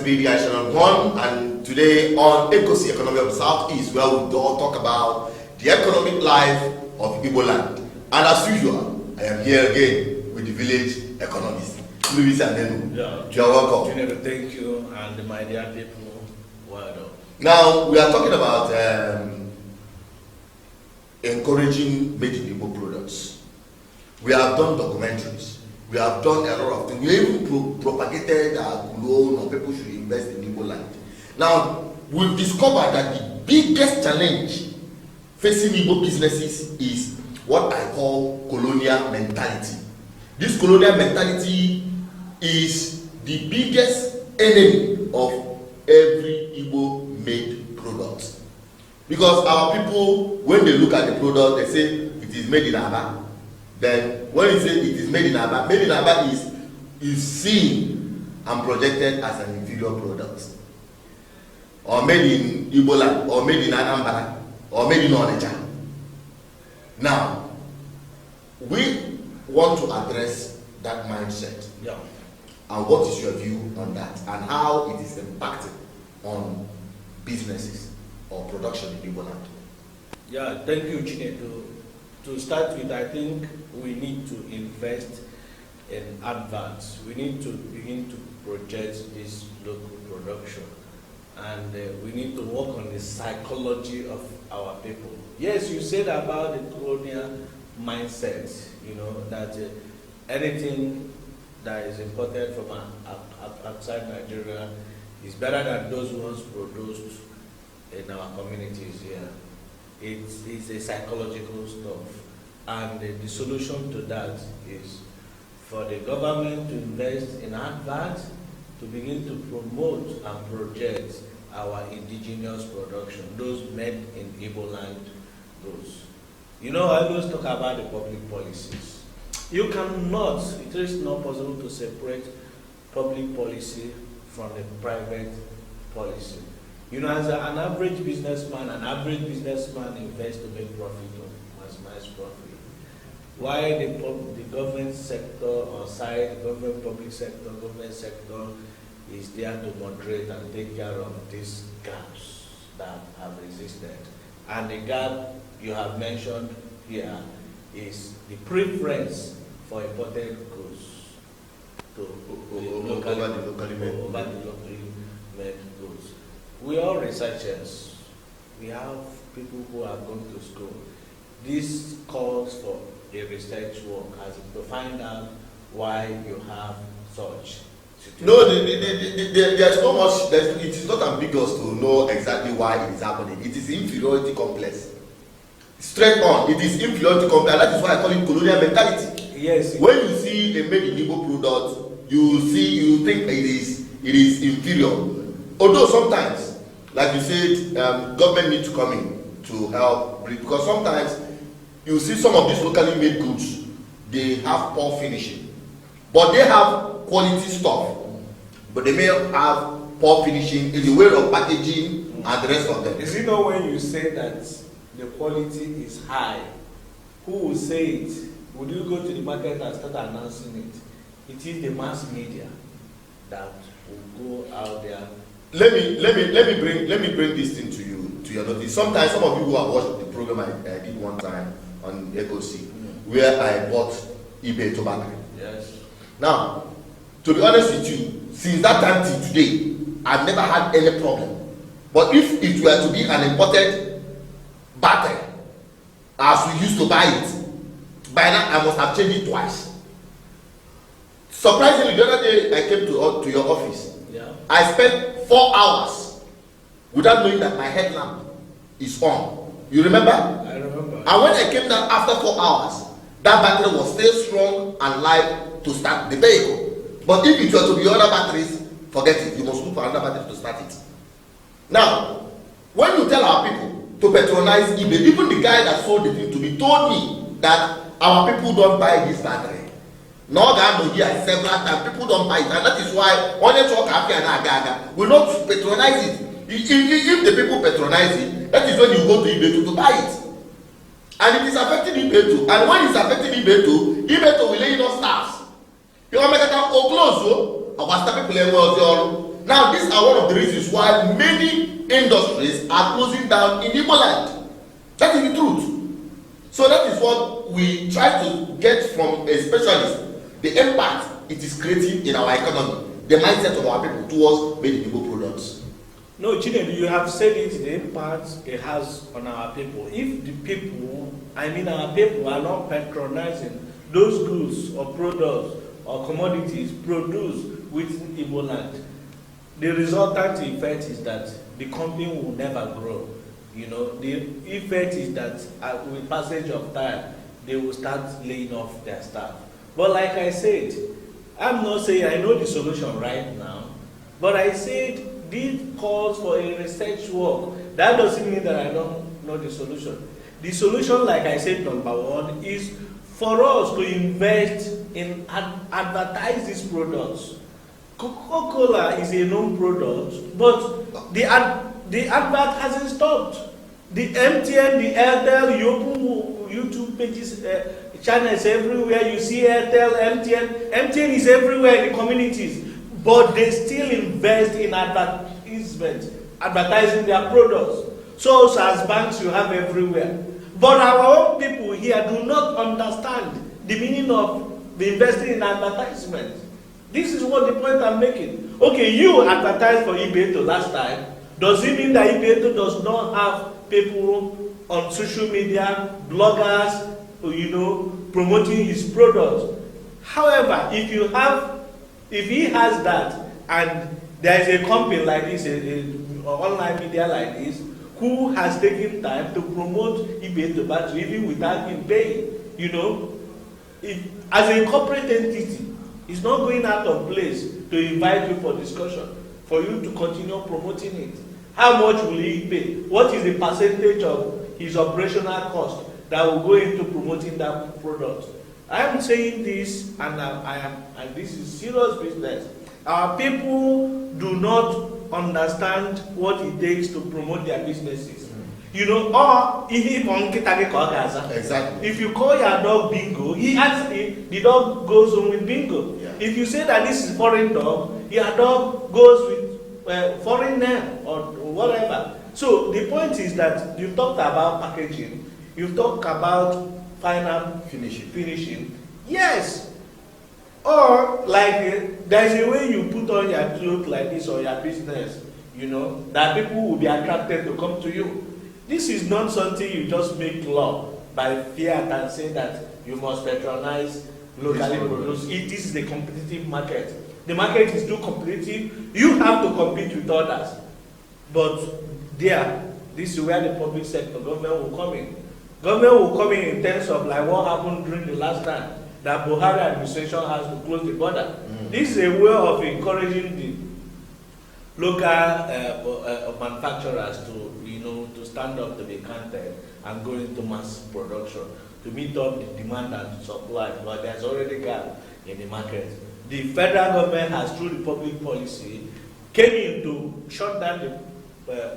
BVI Channel 1, and today on ECOSEA Economy of the Southeast, where we all talk about the economic life of Igbo land. And as usual, I am here again with the village economist, Louis and You are welcome. Thank you, and my dear people, well done. Now, we are talking about encouraging made in Igbo products. We have done documentaries. We have done a lot of things. We even propagated that loan or people should invest in Igbo land. Now, we've discovered that the biggest challenge facing Igbo businesses is what I call colonial mentality. This colonial mentality is the biggest enemy of every Igbo made product. Because our people, when they look at the product, they say it is made in Aba. Then when you say it is made in Aba is seen and projected as an inferior product. Or made in Igbo land, or made in Anambra, or made in Onitsha. Now, we want to address that mindset. Yeah. And what is your view on that? And how it is impacting on businesses or production in Igbo land? Yeah, thank you, Chinedu. To start with, I think we need to invest in adverts. We need to begin to project this local production. And we need to work on the psychology of our people. Yes, you said about the colonial mindset, you know, that anything that is imported from outside Nigeria is better than those ones produced in our communities here. It's a psychological stuff. And the solution to that is for the government to invest in adverts to begin to promote and project our indigenous production, those made in Igbo land goods. You know, I always talk about the public policies. You cannot, it is not possible to separate public policy from the private policy. You know, as an average businessman invests to make profit or maximize profit. Why the government sector or side, government public sector, government sector is there to moderate and take care of these gaps that have existed. And the gap you have mentioned here is the preference for imported goods over the locally made goods. We are researchers. We have people who have gone to school. This calls for a research work as to find out why you have such situation. No, there's so much. It is not ambiguous to know exactly why it is happening. It is inferiority complex. Straight on, it is inferiority complex. That is why I call it colonial mentality. Yes. When you see a made in Igbo product, you think it is inferior. Although sometimes, like you said, government needs to come in to help, because sometimes you see some of these locally made goods, they have poor finishing, but they have quality stuff, but they may have poor finishing in the way of packaging and the rest of them. Is it not when you say that the quality is high, who will say it? Would you go to the market and start announcing it? It is the mass media that will go out there. Let me bring this thing to your notice. Sometimes some of you who have watched the program I did one time on ECOSEA, where I bought eBay tobacco. Yes. Now, to be honest with you, since that time till today, I've never had any problem. But if it were to be an imported battery, as we used to buy it, by now I must have changed it twice. Surprisingly, the other day I came to your office. Yeah. I spent 4 hours without knowing that my headlamp is on. You remember? I remember. And when I came down after 4 hours, that battery was still strong and live to start the vehicle. But if it were to be other batteries, forget it. You must look for another battery to start it. Now, when you tell our people to patronize eBay, even the guy that sold the thing to me told me that our people don't buy this battery. No, God, here several times people don't buy it, and that is why only talk happy and agaga will not patronize it. If the people patronize it, that is when you go to eBay to buy it. And it is affecting eBay too. And when it's affecting eBay too will lay no staffs. You want to make it close, I was people Now, these are one of the reasons why many industries are closing down in Igbo land. That is the truth. So that is what we try to get from a specialist, the impact it is creating in our economy, the mindset of our people towards made in Igbo products. No, Chinedu, you have said it, the impact it has on our people. If the people, I mean our people, are not patronizing those goods or products or commodities produced within Igbo land, the resultant effect is that the company will never grow. You know, the effect is that with passage of time, they will start laying off their staff. But like I said, I'm not saying I know the solution right now, but I said this calls for a research work. That doesn't mean that I don't know the solution. The solution, like I said, number one, is for us to invest in advertise these products. Coca-Cola is a known product, but the advert hasn't stopped. The MTN, the Airtel, you open YouTube pages, channels everywhere, you see Airtel, MTN is everywhere in the communities, but they still invest in advertisement, advertising their products. So also as banks you have everywhere. But our own people here do not understand the meaning of the investing in advertisement. This is what the point I'm making. Okay, you advertised for Ibeto last time. Does it mean that Ibeto does not have people on social media, bloggers, you know, promoting his products? However, if he has that, and there is a company like this, an online media like this, who has taken time to promote Ibeto battery even without him paying, you know, as a corporate entity, it's not going out of place to invite you for discussion, for you to continue promoting it. How much will he pay? What is the percentage of his operational cost that will go into promoting that product? I am saying this, and this is serious business. Our people do not understand what it takes to promote their businesses. You know, or exactly. If you call your dog Bingo, the dog goes home with Bingo. Yeah. If you say that this is foreign dog, your dog goes with foreign name or whatever. So the point is that you've talked about packaging, you've talked about final finishing. Yes. Or like there's a way you put on your clothes like this or your business, you know, that people will be attracted to come to you. This is not something you just make law by fiat and say that you must patronize locally produced. This is the competitive market. The market is too competitive. You have to compete with others. But this is where the public sector, government will come in. Government will come in terms of like what happened during the last time, that Buhari administration has to close the border. This is a way of encouraging the local manufacturers to, you know, to stand up to be counted and go into mass production to meet up the demand and supply. But there's already a gap in the market. The federal government has, through the public policy, came in to shut down the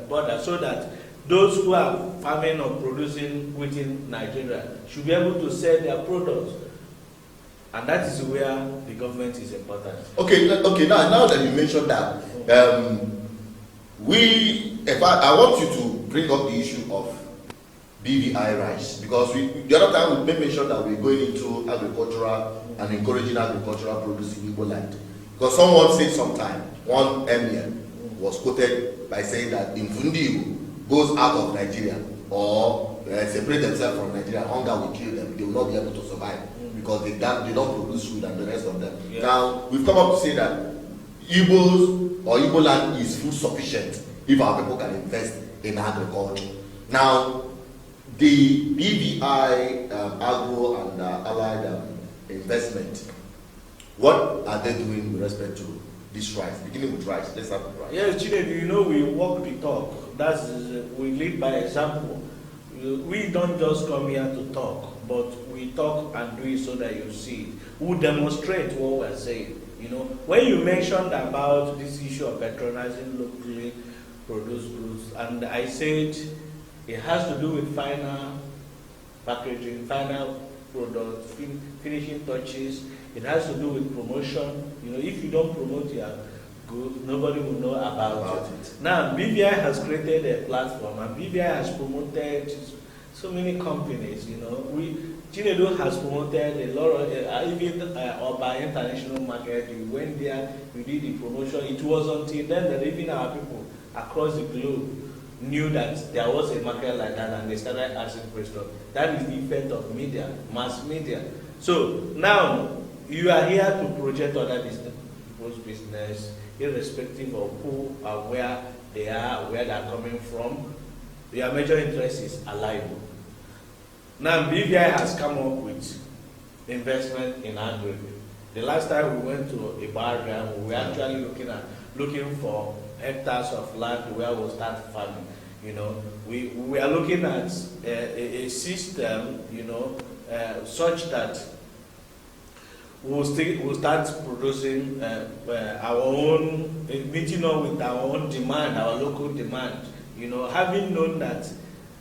border so that those who are farming or producing within Nigeria should be able to sell their products. And that is where the government is important. Okay. Now that you mentioned that, I want you to bring up the issue of BVI rice, because the other time we mentioned that we're going into agricultural and encouraging agricultural produce in Igbo land. Because someone said sometime, one emir was quoted by saying that if Igbo goes out of Nigeria or separate themselves from Nigeria, hunger will kill them. They will not be able to survive because they don't produce food and the rest of them. Yeah. Now, we've come up to say that Igbos or Igbo land is food sufficient if our people can invest in agriculture. Now, the BVI agro and allied investment, what are they doing with respect to this rice? Beginning with rice, let's start with rice. Yes, Chinedu, you know we walk the talk. We lead by example. We don't just come here to talk, but we talk and do it so that you see it. We demonstrate what we're saying. You know, when you mentioned about this issue of patronizing locally produced goods, and I said it has to do with final packaging, final product, finishing touches. It has to do with promotion. You know, if you don't promote your good, nobody will know about it. Now, BVI has created a platform, and BVI has promoted so many companies. Chinedu has promoted a lot of, even by international market. You went there, you did the promotion. It was until then that even our people across the globe knew that there was a market like that, and they started asking questions. That is the effect of media, mass media. So now you are here to project other people's business, irrespective of who or where they are, where they are coming from. Your major interest is alive. Now BVI has come up with investment in Advert. The last time we went to a bar, we were actually looking for hectares of land where we'll start farming. We are looking at a system, such that we'll start producing our own, meeting up with our own demand, our local demand. Having known that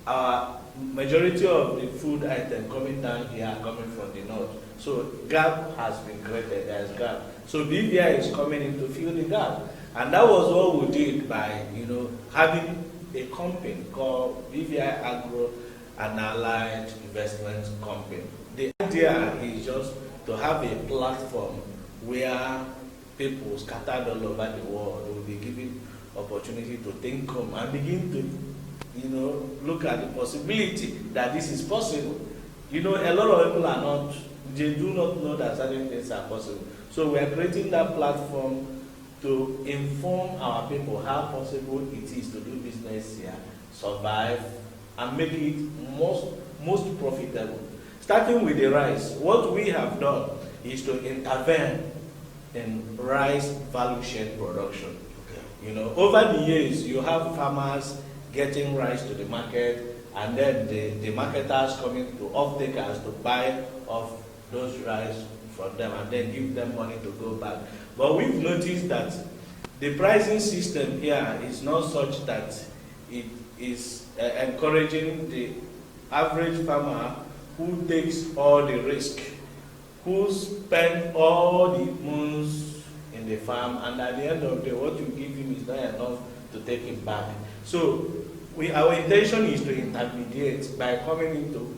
our majority of the food items coming down here are coming from the north. So gap has been created, there's gap. So BVI is coming in to fill the gap. And that was what we did by, having a company called BVI Agro and Allied Investment Company. The idea is just to have a platform where people scattered all over the world will be given opportunity to think home and begin to look at the possibility that this is possible. A lot of people are not, they do not know that certain things are possible. So we are creating that platform to inform our people how possible it is to do business here, survive, and make it most profitable. Starting with the rice, what we have done is to intervene in rice value chain production. Okay. Over the years, you have farmers getting rice to the market, and then the marketers coming to off-takers to buy off those rice from them and then give them money to go back. But we've noticed that the pricing system here is not such that it is encouraging the average farmer who takes all the risk, who spend all the months in the farm, and at the end of the day, what you give him is not enough to take it back. So our intention is to intermediate by coming in to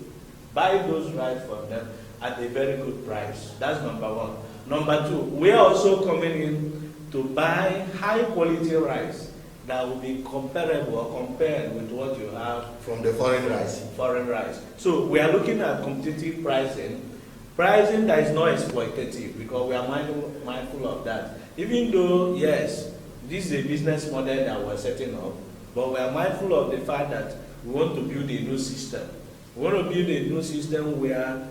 buy those rice from them at a very good price. That's number one. Number two, we are also coming in to buy high quality rice that will be comparable or compared with what you have from the foreign rice. Foreign rice. So we are looking at competitive pricing that is not exploitative, because we are mindful of that. Even though, yes, this is a business model that we're setting up, but we are mindful of the fact that we want to build a new system. We want to build a new system where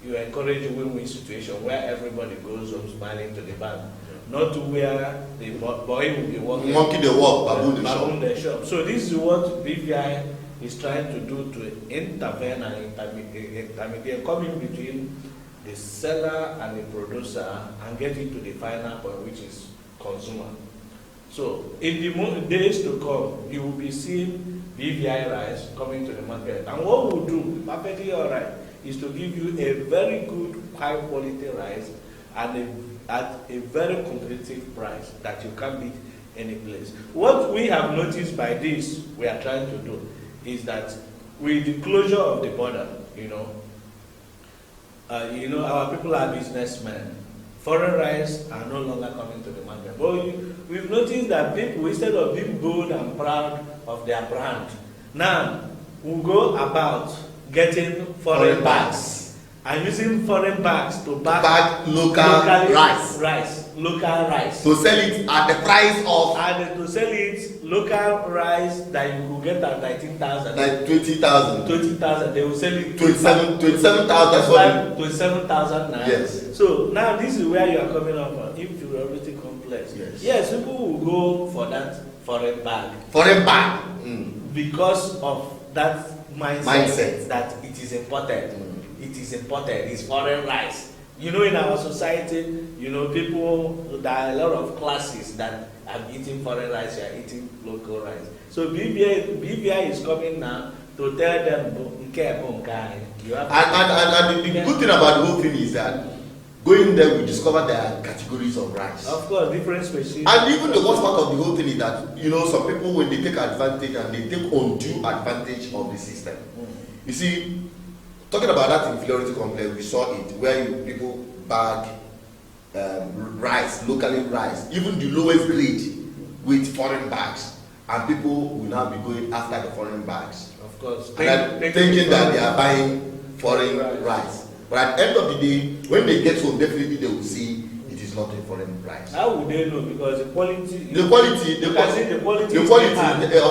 you encourage a win-win situation, where everybody goes home smiling to the bank. Not to where the boy will be working. Monkey the work, baboon the shop. So this is what BVI is trying to do, to intervene and intermediate, come in between the seller and the producer and get it to the final point, which is consumer. So in the days to come, you will be seeing BVI rice coming to the market. And what we'll do, perfectly all right, is to give you a very good, high quality rice and at a very competitive price that you can't beat any place. What we have noticed by this, we are trying to do, is that with the closure of the border, our people are businessmen. Foreign rice are no longer coming to the market. But we've noticed that people, instead of being bold and proud of their brand, now will go about getting foreign bags and using foreign bags to bag local rice. To sell it at the price of. And to sell it local rice that you could get at 19,000. Like 20,000. 20,000. They will sell it 27,000. 27,000 naira. Yes. So now this is where you are coming up from. Inferiority complex. Yes, people will go for that foreign bag. Because of that mindset that it is imported. It is imported. It's foreign rice. In our society, people, there are a lot of classes that are eating foreign rice, they are eating local rice. So BVI is coming now to tell them, and the good thing about the whole thing is that Going there, we discover there are categories of rice. Of course, different species. And even the worst part of the whole thing is that, you know, some people, when they take advantage and they take undue advantage of the system. You see, talking about that inferiority complex, we saw it where people bag rice, locally rice, even the lowest grade with foreign bags, and people will now be going after the foreign bags. Of course. Thinking that they are buying foreign rice. But at the end of the day, when they get home, definitely they will see it is not a foreign rice. How would they know? Because the quality, of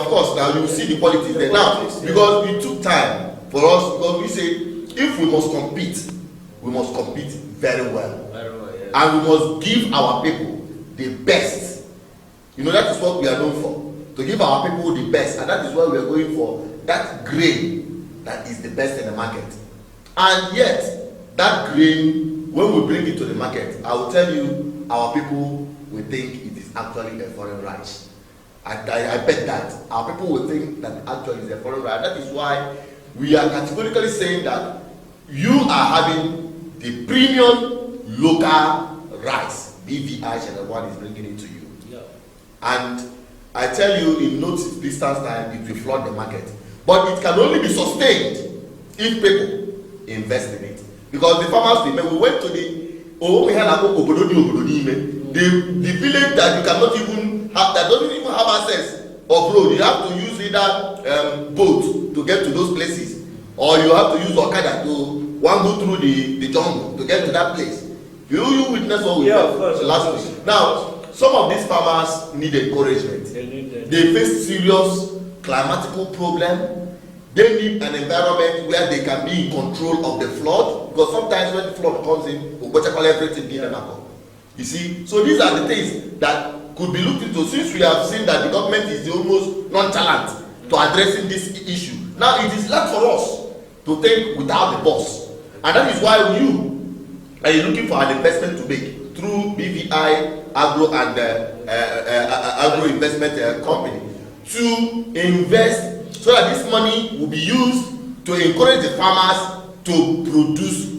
course, now you see the quality there. Now, because we took time for us, because we say, if we must compete very well. Very well, yes. And we must give our people the best. You know, that is what we are known for. To give our people the best. And that is why we are going for that grain that is the best in the market. And yet, that grain, when we bring it to the market, I will tell you, our people will think it is actually a foreign rice. I bet that our people will think that actually is a foreign rice. That is why we are categorically saying that you are having the premium local rice. BVI Channel 1 is bringing it to you. Yeah. And I tell you, in no distance time, it will flood the market. But it can only be sustained if people invest in it. Because the farmers, remember, we went to the village that you cannot even have, that doesn't even have access of road. You have to use either boat to get to those places, or you have to use Okada to go through the jungle to get to that place. You witness what we did last week. Now, some of these farmers need encouragement. They face serious climatical problem. They need an environment where they can be in control of the flood, because sometimes when the flood comes in, we call everything in the You see, so these are the things that could be looked into, since we have seen that the government is almost nonchalant to addressing this issue. Now it is left for us to think without the boss, and that is why you are looking for an investment to make through BVI Agro and Agro Investment Company to invest, so that this money will be used to encourage the farmers to produce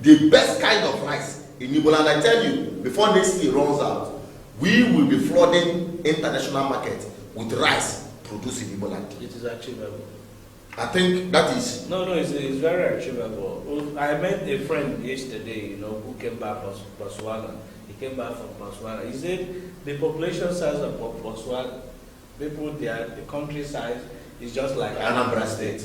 the best kind of rice in Igbo land. I tell you, before next year runs out, we will be flooding international market with rice produced in Igbo land. It is achievable. I think that is... No, it's very achievable. I met a friend yesterday, who came back from Botswana. He came back from Botswana. He said the population size of Botswana, people there, the country size is just like Anambra State,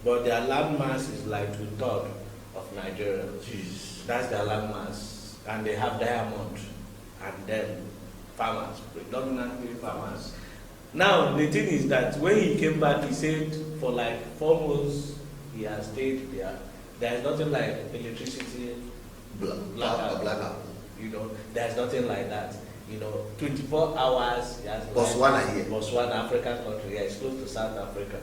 but their land mass is like 2/3 of Nigeria. Jeez. That's their land mass, and they have diamond, and then farmers, predominantly farmers. Now the thing is that when he came back, he said for like 4 months he has stayed there. There's nothing like electricity, blackout. There's nothing like that. 24 hours. Botswana here. Botswana, African country. Yeah, it's close to South Africa.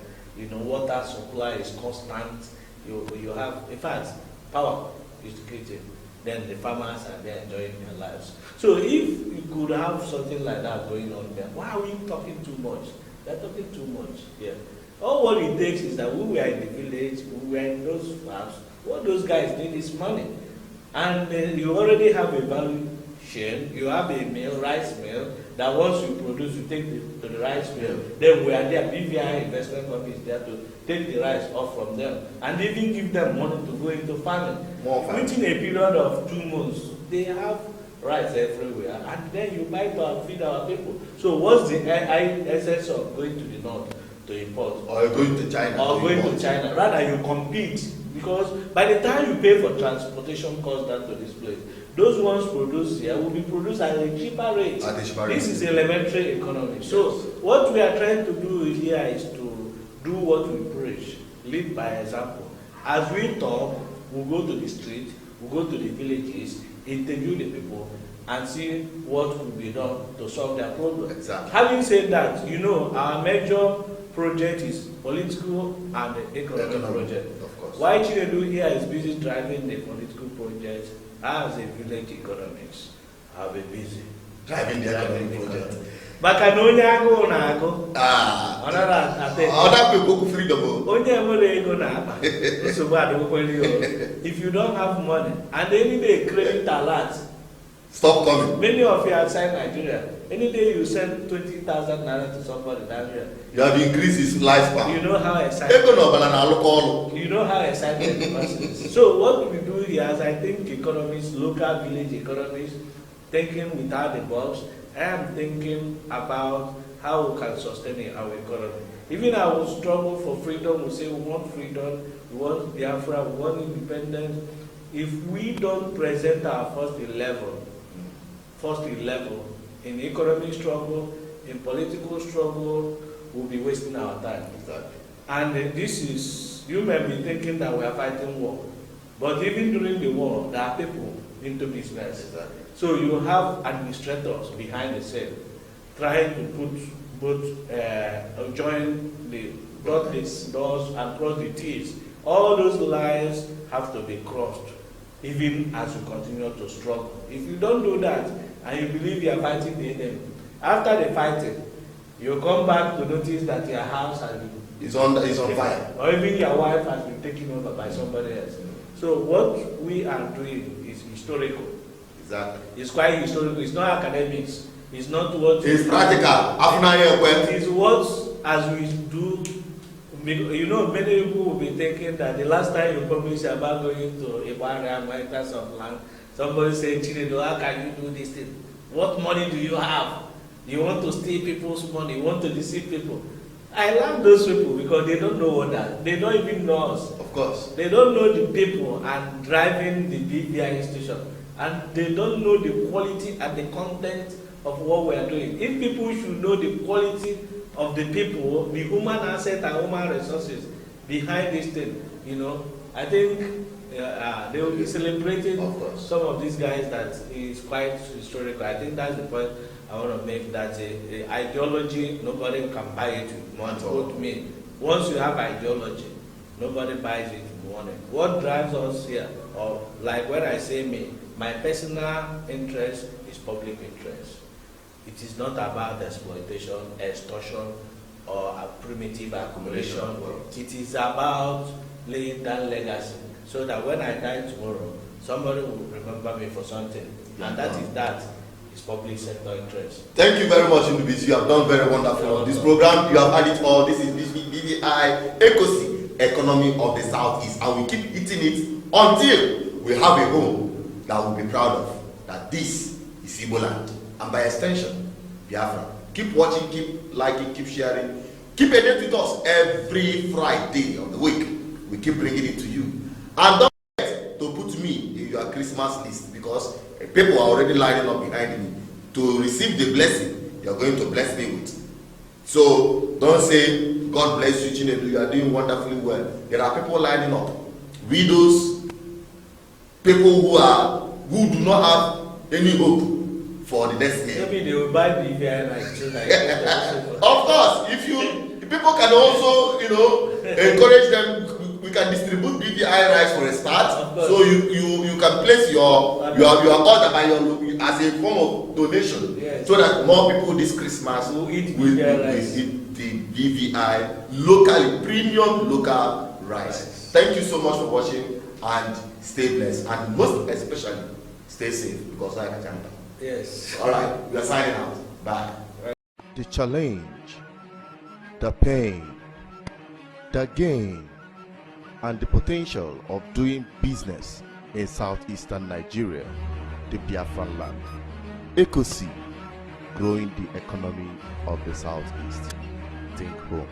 Water supply is constant. You have, in fact, power is created. Then the farmers are there enjoying their lives. So if you could have something like that going on there, why are we talking too much? They're talking too much. Yeah. All what it takes is that we were in the village, we were in those farms. What those guys need is money. And you already have a value chain. You have a mill, rice mill, that once you produce, you take to the rice mill. Then we are there, BVI investment company is there to take the rice off from them and even give them money to go into farming. Within a period of 2 months, they have rice everywhere, and then you buy to feed our people. So what's the essence of going to the north to import? Or going to China. Or going to China. Rather, you compete, because by the time you pay for transportation costs down to this place, those ones produced here will be produced at a cheaper rate. This is elementary economy. So what we are trying to do here is to do what we preach, lead by example. As we talk, we'll go to the street, we'll go to the villages, interview the people, and see what could be done to solve their problem. Exactly. Having said that, our major project is political and economic project. Of course. Why Chinedu here is busy driving the political project, as a village economics, I'll be busy driving the economic project. Maka na onye agụụ na-agụ other people go freedom. onye nwere ego na-akpa nsogbu adịgokwe. If you don't have money and any day credit alert Stop coming. many of you outside Nigeria, any day you send 20,000 naira to somebody down here, You have increased his lifespan. you know how excited you know how excited the person is. So what we do here, as I think economists, local village economists, thinking without the box, I am thinking about how we can sustain our economy. Even I will struggle for freedom, we say we want freedom, we want Biafra, we want independence. If we don't present our first level in economic struggle, in political struggle, we'll be wasting our time. Exactly. And this is, you may be thinking that we are fighting war, but even during the war, there are people into business. Exactly. So you have administrators behind the scene trying to put both, dot the doors and cross the T's. All those lines have to be crossed, even as you continue to struggle. If you don't do that, and you believe you are fighting the enemy, after the fighting, you come back to notice that your house has been It's on fire. or even your wife has been taken over by somebody else. So what we are doing is historical. Exactly. It's quite historical. It's not academics. It's not what. It's practical. It is what, as we do. You know, many people will be thinking that the last time you promised about going to a bar and acres of land, somebody said, Chinedu, how can you do this thing? What money do you have? You want to steal people's money? You want to deceive people? I love those people because they don't know what that. They don't even know us. Of course. They don't know the people and driving the BVI institution. And they don't know the quality and the content of what we are doing. If people should know the quality of the people, the human asset and human resources behind this thing, you know, I think they will be celebrating some of these guys that is quite historical. I think that's the point I want to make, that a ideology, nobody can buy it with money. Quote me. Once you have ideology, nobody buys it with money. What drives us here, or like when I say me, my personal interest is public interest. It is not about exploitation, extortion, or a primitive accumulation. It is about laying down legacy, so that when I die tomorrow, somebody will remember me for something. And that is public sector interest. Thank you very much, Ingenuity. You have done very wonderful on this program. You have had it all. This is BVI ECOSEA, Economy of the Southeast, and we keep eating it until we have a home that we'll be proud of. That this is Igbo land, and by extension, Biafra. Keep watching, keep liking, keep sharing, keep engaging with us every Friday of the week. We keep bringing it to you, and don't forget to put me in your Christmas list, because people are already lining up behind me to receive the blessing you are going to bless me with. So don't say, God bless you, Chinedu, you are doing wonderfully well. There are people lining up, widows, people who do not have any hope for the next year. Maybe they will buy BVI like Of course, if people can also, encourage them. We can distribute BVI rice for a start, so you can place your order by as a form of donation, yes, so that more people this Christmas will eat the BVI locally, premium local rice. Thank you so much for watching, and stay blessed, and most especially stay safe, because I can. Yes. All right, we are signing out. Bye. The challenge, the pain, the gain, and the potential of doing business in southeastern Nigeria, the Biafran land. ECOSEA, growing the economy of the southeast. Think home.